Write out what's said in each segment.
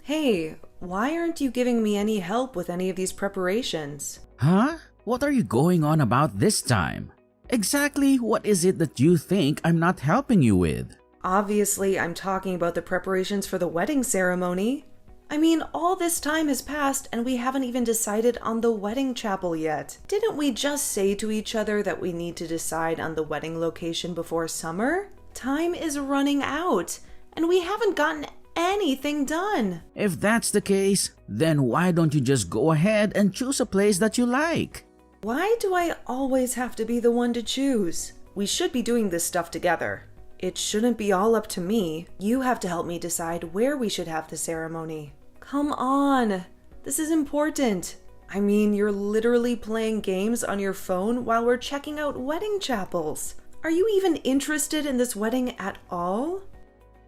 Hey, why aren't you giving me any help with any of these preparations? Huh? What are you going on about this time? Exactly what is it that you think I'm not helping you with? Obviously, I'm talking about the preparations for the wedding ceremony. I mean, all this time has passed and we haven't even decided on the wedding chapel yet. Didn't we just say to each other that we need to decide on the wedding location before summer? Time is running out and we haven't gotten anything done. If that's the case, then why don't you just go ahead and choose a place that you like? Why do I always have to be the one to choose? We should be doing this stuff together. It shouldn't be all up to me. You have to help me decide where we should have the ceremony. Come on, this is important. I mean, you're literally playing games on your phone while we're checking out wedding chapels. Are you even interested in this wedding at all?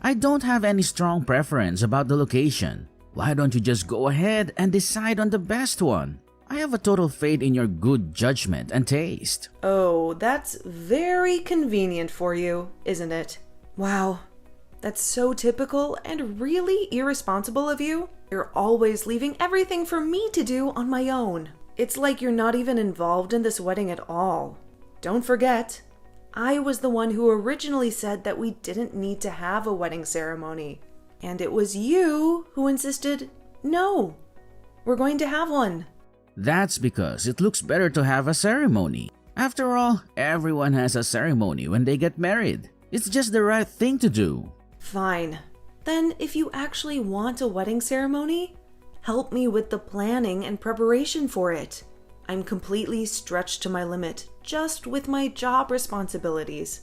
I don't have any strong preference about the location. Why don't you just go ahead and decide on the best one? I have a total faith in your good judgment and taste. Oh, that's very convenient for you, isn't it? Wow, that's so typical and really irresponsible of you. You're always leaving everything for me to do on my own. It's like you're not even involved in this wedding at all. Don't forget, I was the one who originally said that we didn't need to have a wedding ceremony. And it was you who insisted, no, we're going to have one. That's because it looks better to have a ceremony. After all, everyone has a ceremony when they get married. It's just the right thing to do. Fine. Then if you actually want a wedding ceremony, help me with the planning and preparation for it. I'm completely stretched to my limit just with my job responsibilities.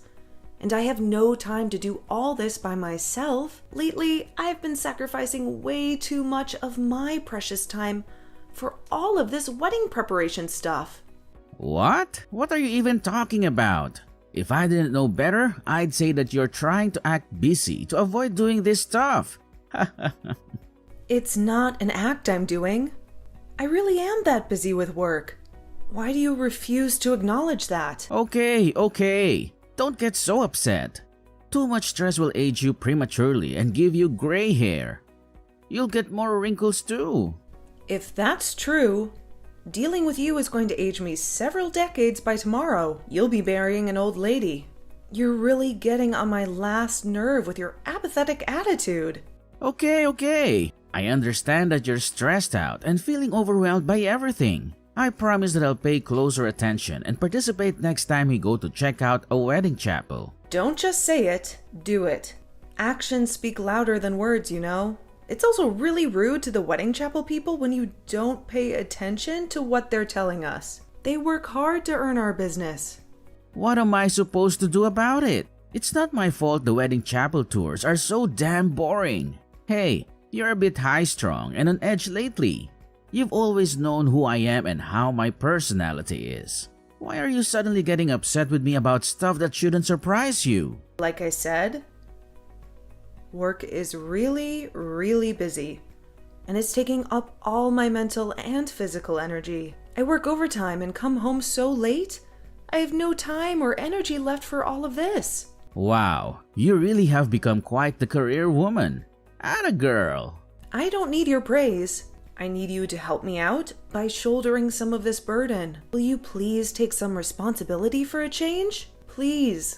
And I have no time to do all this by myself. Lately, I've been sacrificing way too much of my precious time for all of this wedding preparation stuff. What? What are you even talking about? If I didn't know better, I'd say that you're trying to act busy to avoid doing this stuff. It's not an act I'm doing. I really am that busy with work. Why do you refuse to acknowledge that? Okay. Don't get so upset. Too much stress will age you prematurely and give you gray hair. You'll get more wrinkles too. If that's true, dealing with you is going to age me several decades by tomorrow. You'll be marrying an old lady. You're really getting on my last nerve with your apathetic attitude. Okay. I understand that you're stressed out and feeling overwhelmed by everything. I promise that I'll pay closer attention and participate next time we go to check out a wedding chapel. Don't just say it, do it. Actions speak louder than words, you know. It's also really rude to the wedding chapel people when you don't pay attention to what they're telling us. They work hard to earn our business. What am I supposed to do about it? It's not my fault the wedding chapel tours are so damn boring. Hey, you're a bit high-strung and on edge lately. You've always known who I am and how my personality is. Why are you suddenly getting upset with me about stuff that shouldn't surprise you? Like I said, work is really, really busy, and it's taking up all my mental and physical energy. I work overtime and come home so late, I have no time or energy left for all of this. Wow, you really have become quite the career woman. Atta girl. I don't need your praise. I need you to help me out by shouldering some of this burden. Will you please take some responsibility for a change? Please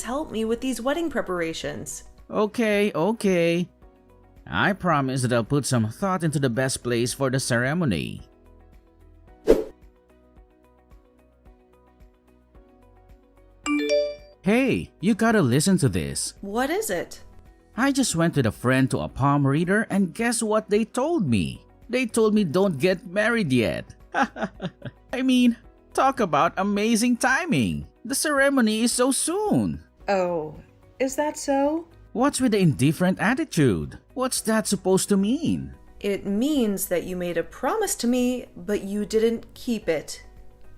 help me with these wedding preparations. Okay. I promise that I'll put some thought into the best place for the ceremony. Hey, you gotta listen to this. What is it? I just went with a friend to a palm reader and guess what they told me? They told me don't get married yet. I mean, talk about amazing timing. The ceremony is so soon. Oh, is that so? What's with the indifferent attitude? What's that supposed to mean? It means that you made a promise to me, but you didn't keep it,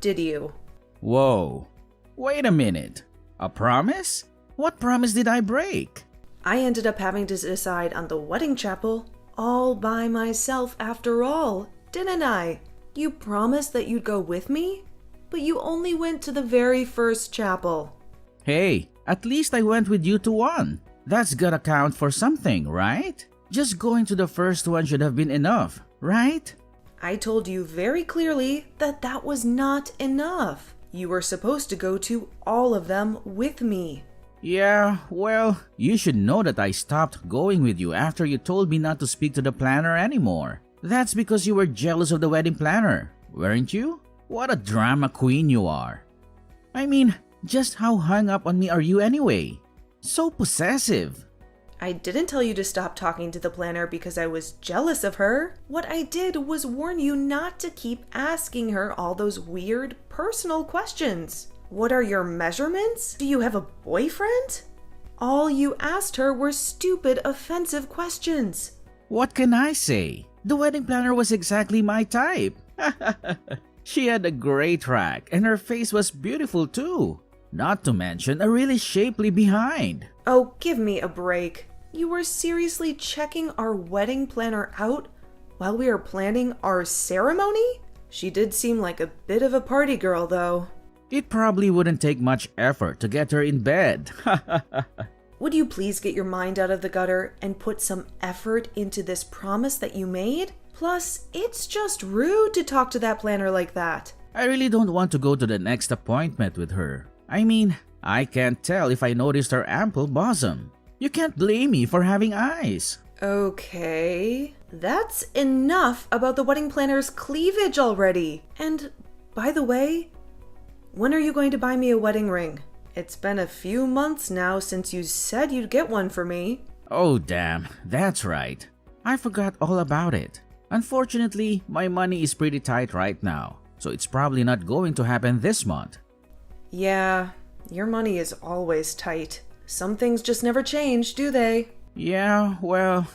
did you? Whoa, wait a minute. A promise? What promise did I break? I ended up having to decide on the wedding chapel all by myself after all, didn't I? You promised that you'd go with me, but you only went to the very first chapel. Hey, at least I went with you to one. That's gotta count for something, right? Just going to the first one should have been enough, right? I told you very clearly that that was not enough. You were supposed to go to all of them with me. Yeah, well, you should know that I stopped going with you after you told me not to speak to the planner anymore. That's because you were jealous of the wedding planner, weren't you? What a drama queen you are. I mean, just how hung up on me are you anyway? So possessive. I didn't tell you to stop talking to the planner because I was jealous of her. What I did was warn you not to keep asking her all those weird personal questions. What are your measurements? Do you have a boyfriend? All you asked her were stupid, offensive questions. What can I say? The wedding planner was exactly my type. She had a great rack and her face was beautiful too. Not to mention a really shapely behind. Oh, give me a break. You were seriously checking our wedding planner out while we were planning our ceremony? She did seem like a bit of a party girl, though. It probably wouldn't take much effort to get her in bed. Would you please get your mind out of the gutter and put some effort into this promise that you made? Plus, it's just rude to talk to that planner like that. I really don't want to go to the next appointment with her. I mean, I can't tell if I noticed her ample bosom. You can't blame me for having eyes. Okay, that's enough about the wedding planner's cleavage already. And, by the way, when are you going to buy me a wedding ring? It's been a few months now since you said you'd get one for me. Oh damn, that's right. I forgot all about it. Unfortunately, my money is pretty tight right now, so it's probably not going to happen this month. Yeah, your money is always tight. Some things just never change, do they? Yeah, well,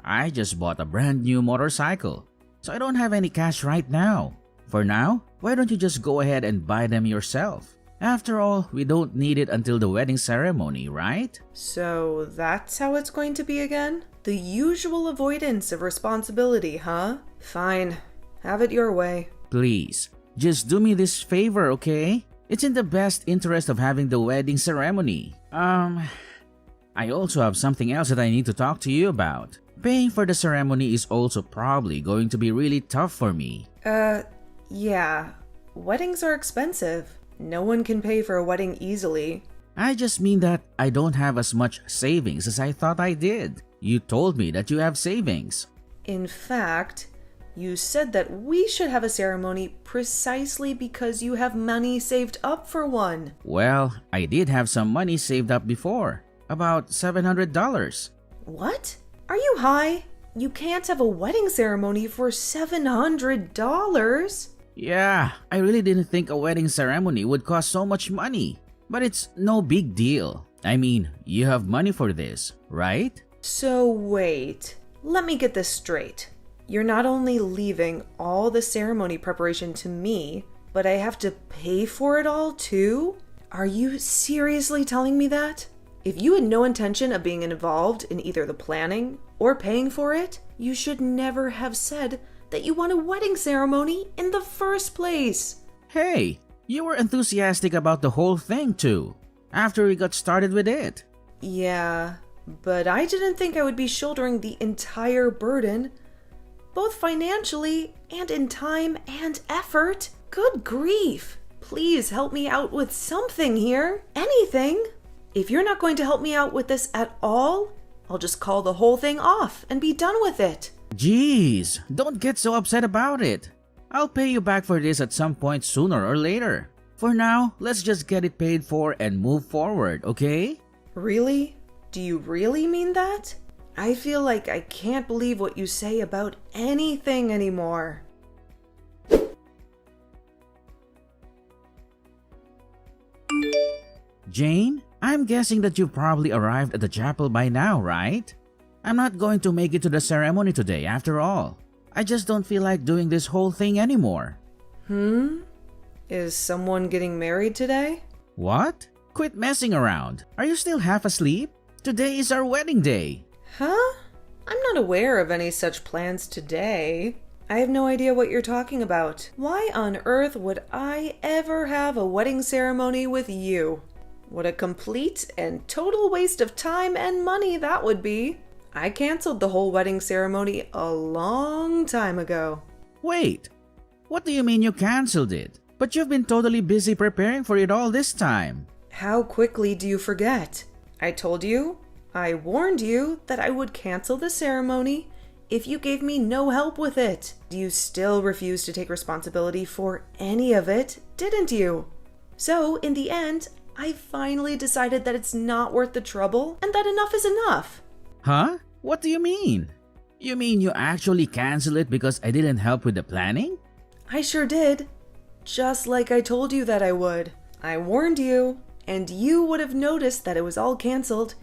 I just bought a brand new motorcycle, so I don't have any cash right now. For now, why don't you just go ahead and buy them yourself? After all, we don't need it until the wedding ceremony, right? So that's how it's going to be again? The usual avoidance of responsibility, huh? Fine, have it your way. Please, just do me this favor, okay? It's in the best interest of having the wedding ceremony. I also have something else that I need to talk to you about. Paying for the ceremony is also probably going to be really tough for me. Yeah. Weddings are expensive. No one can pay for a wedding easily. I just mean that I don't have as much savings as I thought I did. You told me that you have savings. In fact, you said that we should have a ceremony precisely because you have money saved up for one. Well, I did have some money saved up before. About $700. What? Are you high? You can't have a wedding ceremony for $700. Yeah, I really didn't think a wedding ceremony would cost so much money. But it's no big deal. I mean, you have money for this, right? So wait, let me get this straight. You're not only leaving all the ceremony preparation to me, but I have to pay for it all too? Are you seriously telling me that? If you had no intention of being involved in either the planning or paying for it, you should never have said that you want a wedding ceremony in the first place. Hey, you were enthusiastic about the whole thing too, after we got started with it. Yeah, but I didn't think I would be shouldering the entire burden, both financially and in time and effort. Good grief. Please help me out with something here. Anything. If you're not going to help me out with this at all, I'll just call the whole thing off and be done with it. Jeez, don't get so upset about it. I'll pay you back for this at some point sooner or later. For now, let's just get it paid for and move forward, okay? Really? Do you really mean that? I feel like I can't believe what you say about anything anymore. Jane, I'm guessing that you've probably arrived at the chapel by now, right? I'm not going to make it to the ceremony today after all. I just don't feel like doing this whole thing anymore. Is someone getting married today? What? Quit messing around. Are you still half asleep? Today is our wedding day. Huh? I'm not aware of any such plans today. I have no idea what you're talking about. Why on earth would I ever have a wedding ceremony with you? What a complete and total waste of time and money that would be. I canceled the whole wedding ceremony a long time ago. Wait, what do you mean you canceled it? But you've been totally busy preparing for it all this time. How quickly do you forget? I told you, I warned you that I would cancel the ceremony if you gave me no help with it. You still refused to take responsibility for any of it, didn't you? So, in the end, I finally decided that it's not worth the trouble and that enough is enough. Huh? What do you mean? You mean you actually canceled it because I didn't help with the planning? I sure did. Just like I told you that I would. I warned you, and you would have noticed that it was all canceled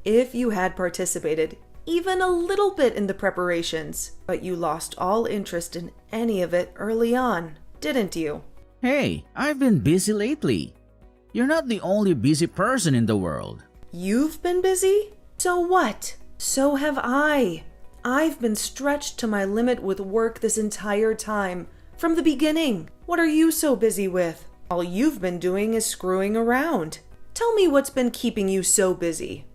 if you had participated even a little bit in the preparations. But you lost all interest in any of it early on, didn't you? Hey, I've been busy lately. You're not the only busy person in the world. You've been busy? So what? So have I. I've been stretched to my limit with work this entire time, from the beginning. What are you so busy with? All you've been doing is screwing around. Tell me what's been keeping you so busy.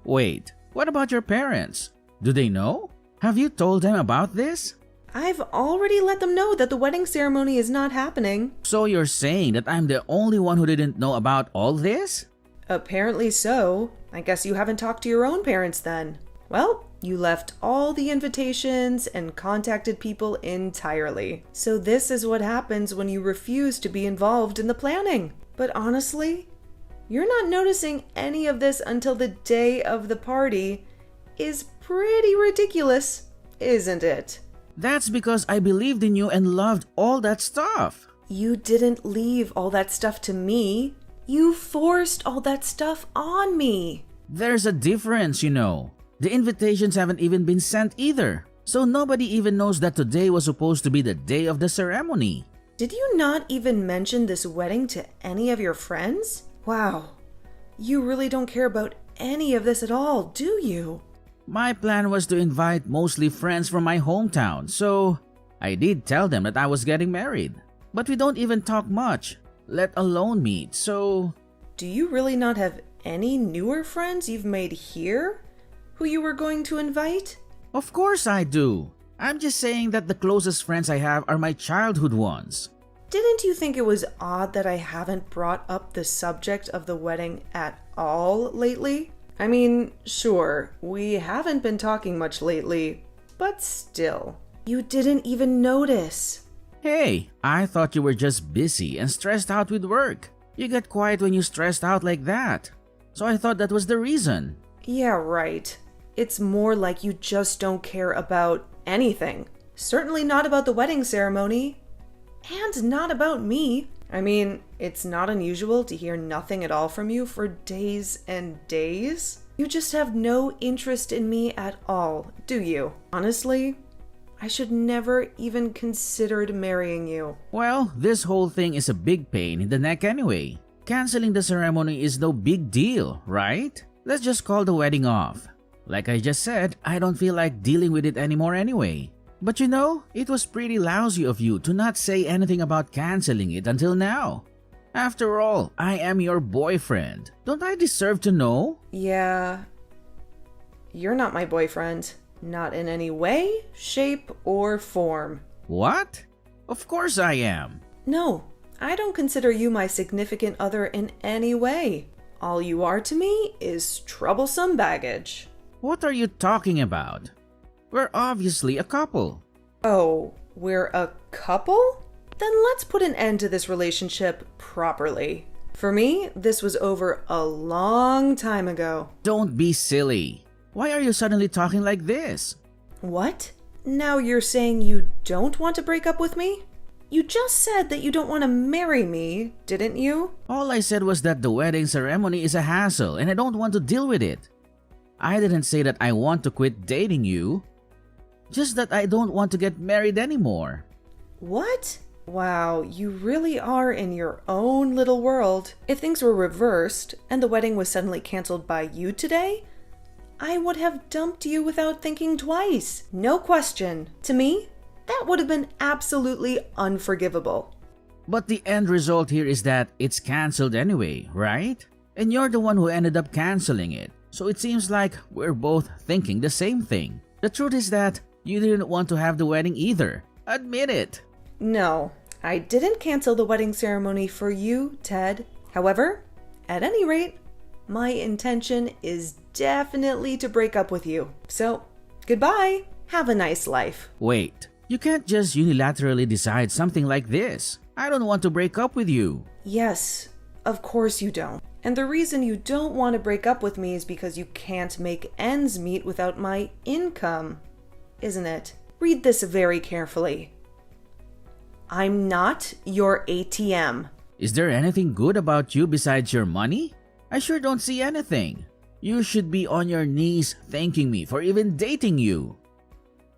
Wait, what about your parents? Do they know? Have you told them about this? I've already let them know that the wedding ceremony is not happening. So you're saying that I'm the only one who didn't know about all this? Apparently so. I guess you haven't talked to your own parents then. Well, you left all the invitations and contacted people entirely. So this is what happens when you refuse to be involved in the planning. But honestly, you're not noticing any of this until the day of the party is pretty ridiculous, isn't it? That's because I believed in you and loved all that stuff. You didn't leave all that stuff to me. You forced all that stuff on me. There's a difference, you know. The invitations haven't even been sent either. So nobody even knows that today was supposed to be the day of the ceremony. Did you not even mention this wedding to any of your friends? Wow. You really don't care about any of this at all, do you? My plan was to invite mostly friends from my hometown, so I did tell them that I was getting married. But we don't even talk much, let alone meet, so... Do you really not have any newer friends you've made here who you were going to invite? Of course I do. I'm just saying that the closest friends I have are my childhood ones. Didn't you think it was odd that I haven't brought up the subject of the wedding at all lately? I mean, sure, we haven't been talking much lately, but still, you didn't even notice. Hey, I thought you were just busy and stressed out with work. You get quiet when you're stressed out like that. So I thought that was the reason. Yeah, right. It's more like you just don't care about anything. Certainly not about the wedding ceremony. And not about me. I mean, it's not unusual to hear nothing at all from you for days and days. You just have no interest in me at all, do you? Honestly, I should never even considered marrying you. Well, this whole thing is a big pain in the neck anyway. Canceling the ceremony is no big deal, right? Let's just call the wedding off. Like I just said, I don't feel like dealing with it anymore anyway. But you know, it was pretty lousy of you to not say anything about canceling it until now. After all, I am your boyfriend. Don't I deserve to know? Yeah. You're not my boyfriend. Not in any way, shape, or form. What? Of course I am. No, I don't consider you my significant other in any way. All you are to me is troublesome baggage. What are you talking about? We're obviously a couple. Oh, we're a couple? Then let's put an end to this relationship properly. For me, this was over a long time ago. Don't be silly. Why are you suddenly talking like this? What? Now you're saying you don't want to break up with me? You just said that you don't want to marry me, didn't you? All I said was that the wedding ceremony is a hassle and I don't want to deal with it. I didn't say that I want to quit dating you. Just that I don't want to get married anymore. What? Wow, you really are in your own little world. If things were reversed and the wedding was suddenly canceled by you today, I would have dumped you without thinking twice. No question. To me, that would have been absolutely unforgivable. But the end result here is that it's canceled anyway, right? And you're the one who ended up canceling it. So it seems like we're both thinking the same thing. The truth is that you didn't want to have the wedding either. Admit it. No, I didn't cancel the wedding ceremony for you, Ted. However, at any rate, my intention is definitely to break up with you. So, goodbye. Have a nice life. Wait, you can't just unilaterally decide something like this. I don't want to break up with you. Yes, of course you don't. And the reason you don't want to break up with me is because you can't make ends meet without my income, isn't it? Read this very carefully. I'm not your ATM. Is there anything good about you besides your money? I sure don't see anything. You should be on your knees thanking me for even dating you.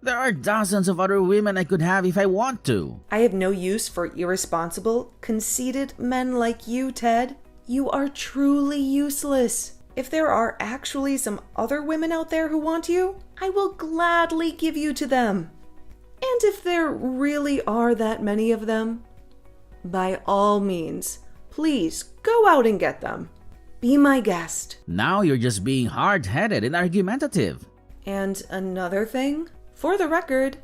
There are dozens of other women I could have if I want to. I have no use for irresponsible, conceited men like you, Ted. You are truly useless. If there are actually some other women out there who want you, I will gladly give you to them. And if there really are that many of them, by all means, please go out and get them. Be my guest. Now you're just being hard-headed and argumentative. And another thing, for the record,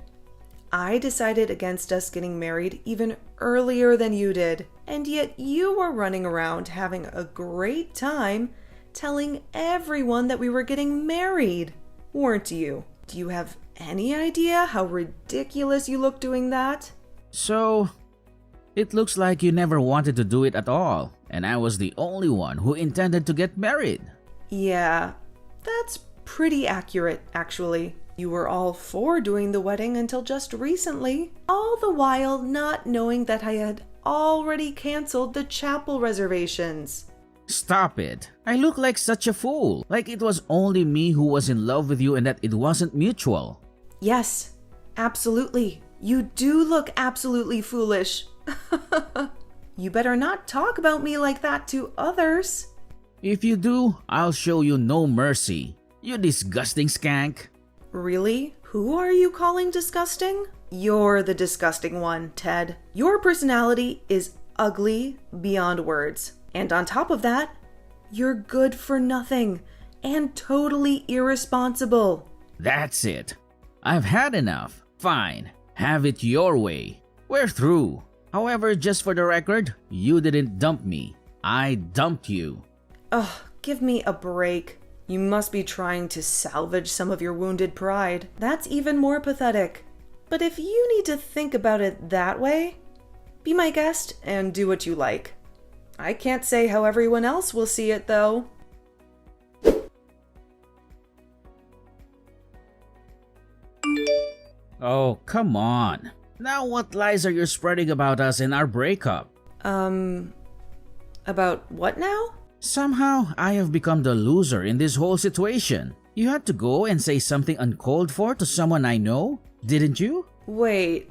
I decided against us getting married even earlier than you did, and yet you were running around having a great time telling everyone that we were getting married, weren't you? Do you have any idea how ridiculous you look doing that? So, it looks like you never wanted to do it at all, and I was the only one who intended to get married. Yeah, that's pretty accurate, actually. You were all for doing the wedding until just recently, all the while not knowing that I had already canceled the chapel reservations. Stop it. I look like such a fool. Like it was only me who was in love with you and that it wasn't mutual. Yes, absolutely. You do look absolutely foolish. You better not talk about me like that to others. If you do, I'll show you no mercy. You disgusting skank. Really? Who are you calling disgusting? You're the disgusting one, Ted. Your personality is ugly beyond words. And on top of that, you're good for nothing and totally irresponsible. That's it. I've had enough. Fine. Have it your way. We're through. However, just for the record, you didn't dump me. I dumped you. Ugh, give me a break. You must be trying to salvage some of your wounded pride. That's even more pathetic. But if you need to think about it that way, be my guest and do what you like. I can't say how everyone else will see it, though. Oh, come on. Now what lies are you spreading about us and our breakup? About what now? Somehow, I have become the loser in this whole situation. You had to go and say something uncalled for to someone I know, didn't you? Wait.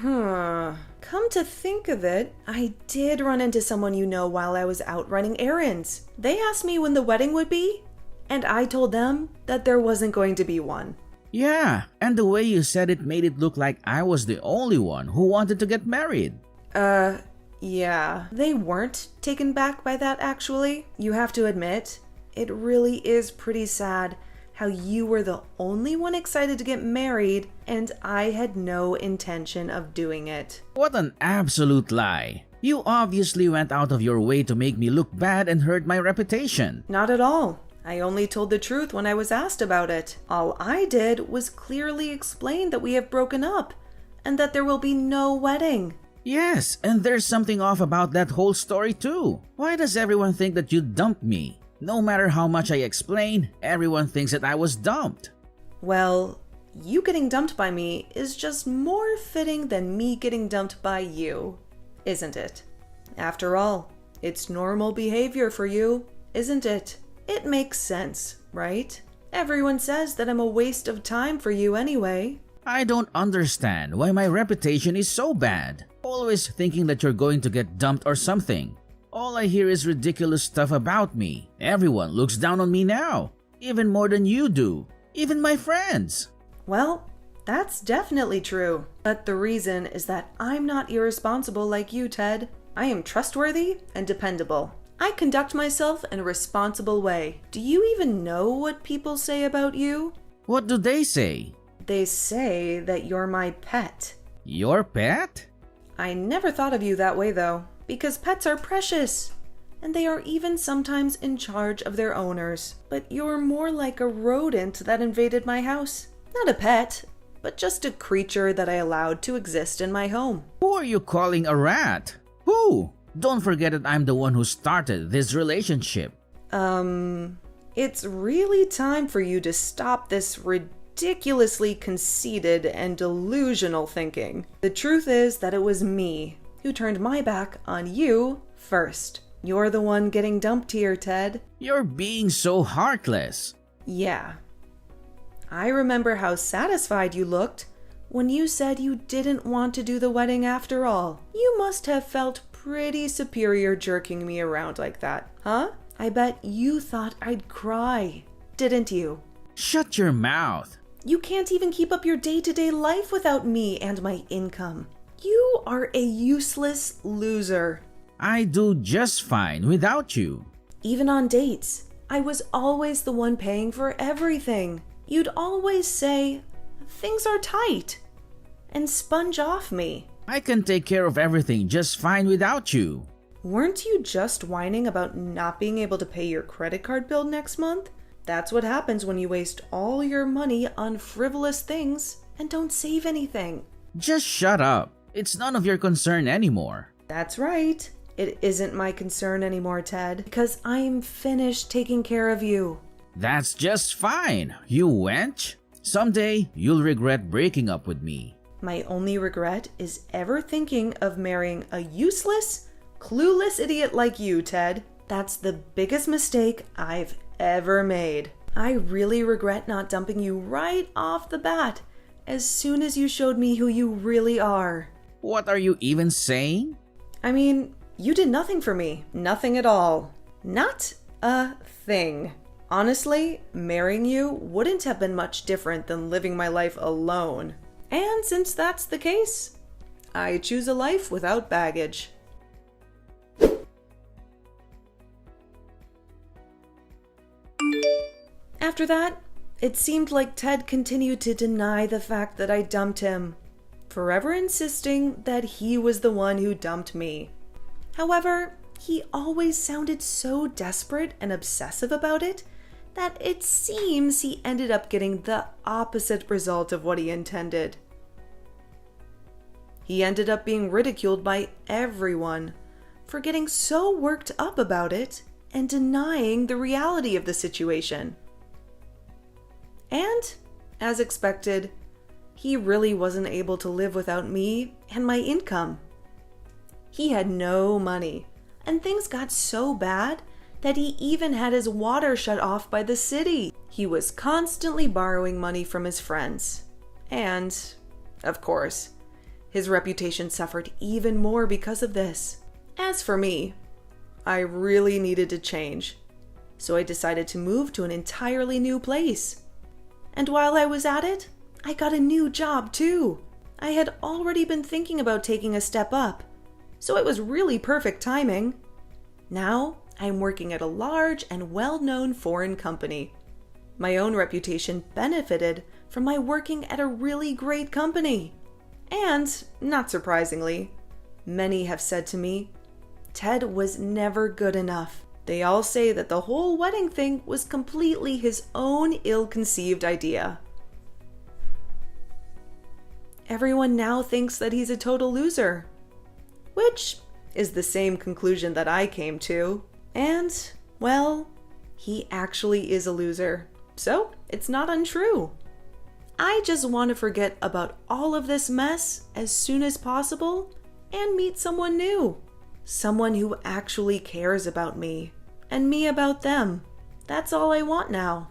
Come to think of it, I did run into someone you know while I was out running errands. They asked me when the wedding would be, and I told them that there wasn't going to be one. Yeah, and the way you said it made it look like I was the only one who wanted to get married. Yeah. They weren't taken back by that, actually. You have to admit, it really is pretty sad how you were the only one excited to get married and I had no intention of doing it. What an absolute lie. You obviously went out of your way to make me look bad and hurt my reputation. Not at all. I only told the truth when I was asked about it. All I did was clearly explain that we have broken up and that there will be no wedding. Yes, and there's something off about that whole story too. Why does everyone think that you dumped me? No matter how much I explain, everyone thinks that I was dumped. Well, you getting dumped by me is just more fitting than me getting dumped by you, isn't it? After all, it's normal behavior for you, isn't it? It makes sense, right? Everyone says that I'm a waste of time for you anyway. I don't understand why my reputation is so bad. Always thinking that you're going to get dumped or something. All I hear is ridiculous stuff about me. Everyone looks down on me now. Even more than you do. Even my friends. Well, that's definitely true. But the reason is that I'm not irresponsible like you, Ted. I am trustworthy and dependable. I conduct myself in a responsible way. Do you even know what people say about you? What do they say? They say that you're my pet. Your pet? I never thought of you that way though, because pets are precious. And they are even sometimes in charge of their owners. But you're more like a rodent that invaded my house. Not a pet, but just a creature that I allowed to exist in my home. Who are you calling a rat? Who? Don't forget that I'm the one who started this relationship. It's really time for you to stop this ridiculously conceited and delusional thinking. The truth is that it was me who turned my back on you first. You're the one getting dumped here, Ted. You're being so heartless. Yeah. I remember how satisfied you looked when you said you didn't want to do the wedding after all. You must have felt pretty superior jerking me around like that, huh? I bet you thought I'd cry, didn't you? Shut your mouth. You can't even keep up your day-to-day life without me and my income. You are a useless loser. I do just fine without you. Even on dates, I was always the one paying for everything. You'd always say, "Things are tight," and sponge off me. I can take care of everything just fine without you. Weren't you just whining about not being able to pay your credit card bill next month? That's what happens when you waste all your money on frivolous things and don't save anything. Just shut up. It's none of your concern anymore. That's right. It isn't my concern anymore, Ted, because I'm finished taking care of you. That's just fine, you wench. Someday, you'll regret breaking up with me. My only regret is ever thinking of marrying a useless, clueless idiot like you, Ted. That's the biggest mistake I've ever made. I really regret not dumping you right off the bat as soon as you showed me who you really are. What are you even saying? I mean, you did nothing for me. Nothing at all. Not a thing. Honestly, marrying you wouldn't have been much different than living my life alone. And since that's the case, I choose a life without baggage. After that, it seemed like Ted continued to deny the fact that I dumped him, forever insisting that he was the one who dumped me. However, he always sounded so desperate and obsessive about it that it seems he ended up getting the opposite result of what he intended. He ended up being ridiculed by everyone for getting so worked up about it and denying the reality of the situation. And, as expected, he really wasn't able to live without me and my income. He had no money, and things got so bad that he even had his water shut off by the city. He was constantly borrowing money from his friends. And, of course, his reputation suffered even more because of this. As for me, I really needed to change, so I decided to move to an entirely new place. And while I was at it, I got a new job too. I had already been thinking about taking a step up, so it was really perfect timing. Now, I'm working at a large and well-known foreign company. My own reputation benefited from my working at a really great company. And, not surprisingly, many have said to me, Ted was never good enough. They all say that the whole wedding thing was completely his own ill-conceived idea. Everyone now thinks that he's a total loser, which is the same conclusion that I came to. And, well, he actually is a loser, so it's not untrue. I just want to forget about all of this mess as soon as possible and meet someone new. Someone who actually cares about me, and me about them. That's all I want now.